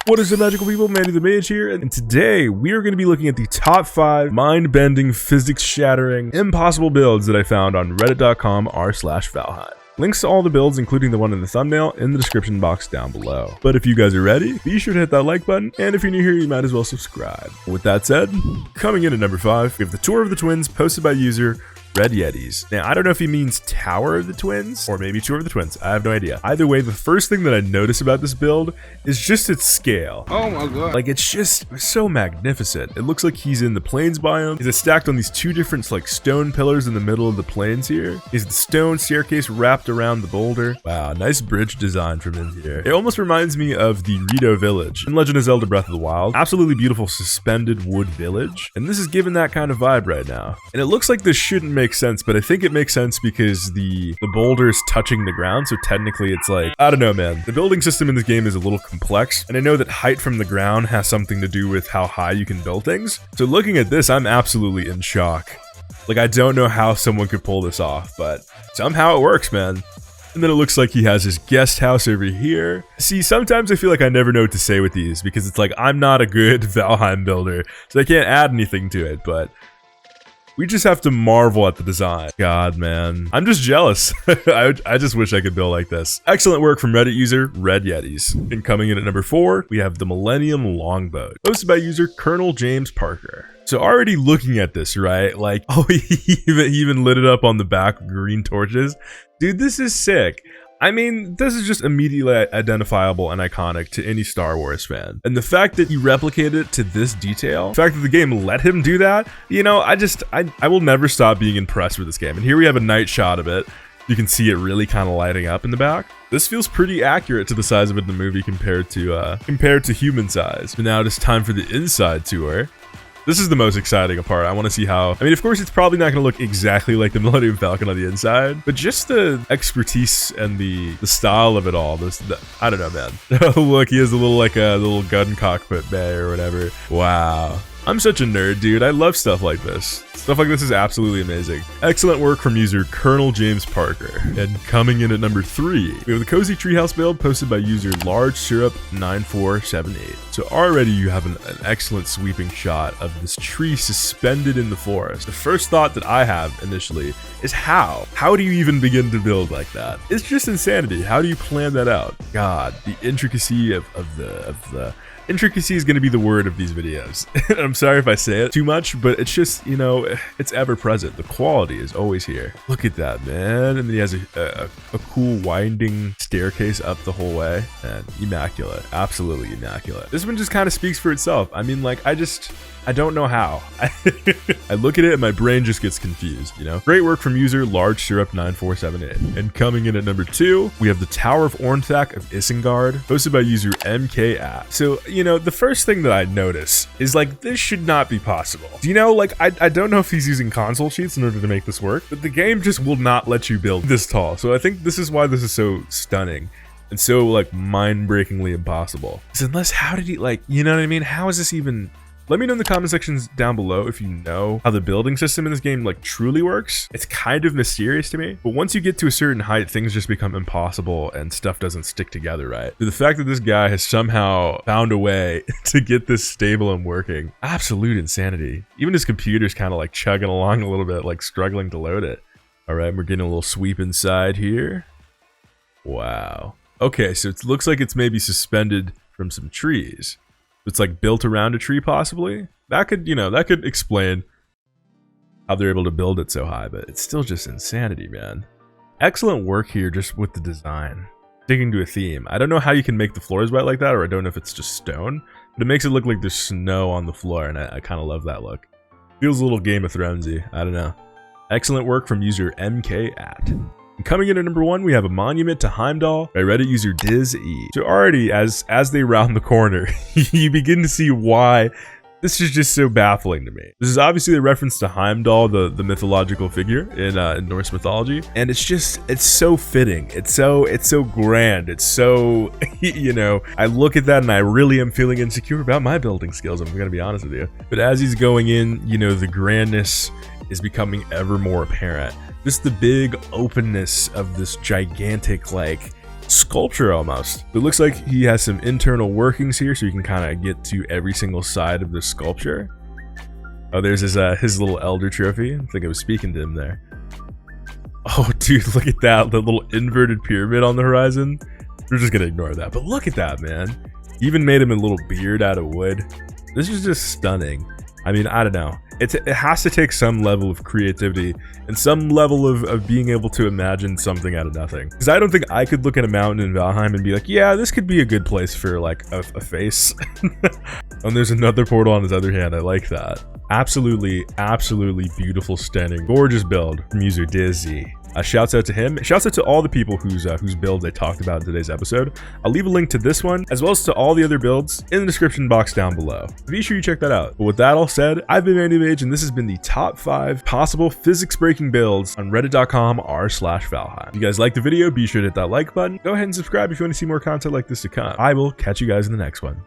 What is up, magical people? Manny the Mage here, and today we are going to be looking at the top 5 mind-bending, physics-shattering, impossible builds that I found on reddit.com/Valheim. Links to all the builds, including the one in the thumbnail, in the description box down below. But if you guys are ready, be sure to hit that like button, and if you're new here, you might as well subscribe. With that said, coming in at number 5, we have the Tour of the Twins, posted by user Red Yetis. Now, I don't know if he means Tower of the Twins, or maybe Tour of the Twins. I have no idea. Either way, the first thing that I notice about this build is just its scale. Oh my god. Like, it's just so magnificent. It looks like he's in the plains biome. He's stacked on these two different, like, stone pillars in the middle of the plains here. He's the stone staircase wrapped around the boulder. Wow, nice bridge design from him here. It almost reminds me of the Rito village in Legend of Zelda Breath of the Wild. Absolutely beautiful suspended wood village. And this is giving that kind of vibe right now. And it looks like this shouldn't make sense, but I think it makes sense because the boulder is touching the ground, so technically it's like, I don't know, man. The building system in this game is a little complex, and I know that height from the ground has something to do with how high you can build things. So looking at this, I'm absolutely in shock. Like, I don't know how someone could pull this off, but somehow it works, man. And then it looks like he has his guest house over here. See, sometimes I feel like I never know what to say with these, because it's like, I'm not a good Valheim builder, so I can't add anything to it, but we just have to marvel at the design. God, man. I'm just jealous. I just wish I could build like this. Excellent work from Reddit user Red Yetis. And coming in at number 4, we have the Millennium Longboat, posted by user Colonel James Parker. So already looking at this, right? Like, oh, he even lit it up on the back with green torches. Dude, this is sick. I mean, this is just immediately identifiable and iconic to any Star Wars fan. And the fact that he replicated it to this detail, the fact that the game let him do that, you know, I will never stop being impressed with this game. And here we have a night shot of it. You can see it really kind of lighting up in the back. This feels pretty accurate to the size of it in the movie compared to human size. But now it is time for the inside tour. This is the most exciting part. I want to see how, I mean, of course, it's probably not going to look exactly like the Millennium Falcon on the inside, but just the expertise and the style of it all. I don't know, man. Look, he has a little gun cockpit bay or whatever. Wow. I'm such a nerd, dude. I love stuff like this. Stuff like this is absolutely amazing. Excellent work from user Colonel James Parker. And coming in at number 3, we have the Cozy Treehouse build posted by user Large Syrup 9478. So already you have an excellent sweeping shot of this tree suspended in the forest. The first thought that I have initially is how? How do you even begin to build like that? It's just insanity. How do you plan that out? God, the intricacy of the intricacy is going to be the word of these videos. I'm sorry if I say it too much, but it's just, you know, it's ever present. The quality is always here. Look at that, man. And then he has a cool winding staircase up the whole way. And immaculate. Absolutely immaculate. This one just kind of speaks for itself. I mean, like, I don't know how. I look at it and my brain just gets confused, you know? Great work from user Large Syrup 9478. And coming in at number 2, we have the Tower of Orangetack of Isengard, posted by user MKApp. So, you know, the first thing that I notice is, like, this should not be possible. Do you know, like, I don't know if he's using console sheets in order to make this work, but the game just will not let you build this tall. So I think this is why this is so stunning and so, like, mind-breakingly impossible. Because unless, how did he, like, you know what I mean? How is this even... Let me know in the comment sections down below if you know how the building system in this game, like, truly works. It's kind of mysterious to me, but once you get to a certain height, things just become impossible and stuff doesn't stick together right. So the fact that this guy has somehow found a way to get this stable and working, absolute insanity. Even his computer's kind of like chugging along a little bit, like struggling to load it. All right, we're getting a little sweep inside here. Wow. Okay, so it looks like it's maybe suspended from some trees. It's like built around a tree, possibly. That could, you know, that could explain how they're able to build it so high, but it's still just insanity, man. Excellent work here just with the design. Sticking to a theme. I don't know how you can make the floors white like that, or I don't know if it's just stone, but it makes it look like there's snow on the floor, and I kind of love that look. Feels a little Game of Thronesy. I don't know. Excellent work from user MKAtt. And coming in at number 1, we have a monument to Heimdall by Reddit user DizE. So already, as they round the corner, you begin to see why this is just so baffling to me. This is obviously a reference to Heimdall, the mythological figure in Norse mythology, and it's so fitting. It's so grand. It's so, you know, I look at that and I really am feeling insecure about my building skills. I'm gonna be honest with you. But as he's going in, you know, the grandness is becoming ever more apparent. Just the big openness of this gigantic, like, sculpture almost. It looks like he has some internal workings here, so you can kind of get to every single side of the sculpture. Oh, there's his little elder trophy. I think I was speaking to him there. Oh, dude, look at that. The little inverted pyramid on the horizon. We're just gonna ignore that. But look at that, man. Even made him a little beard out of wood. This is just stunning. I mean, I don't know. It has to take some level of creativity and some level of being able to imagine something out of nothing. Because I don't think I could look at a mountain in Valheim and be like, yeah, this could be a good place for like a face. And there's another portal on his other hand. I like that. Absolutely, absolutely beautiful, stunning, gorgeous build from user Dizzy. Shouts out to him. Shouts out to all the people whose builds I talked about in today's episode. I'll leave a link to this one, as well as to all the other builds in the description box down below. Be sure you check that out. But with that all said, I've been MandyMage, and this has been the top 5 possible physics-breaking builds on reddit.com/Valheim. If you guys liked the video, be sure to hit that like button. Go ahead and subscribe if you want to see more content like this to come. I will catch you guys in the next one.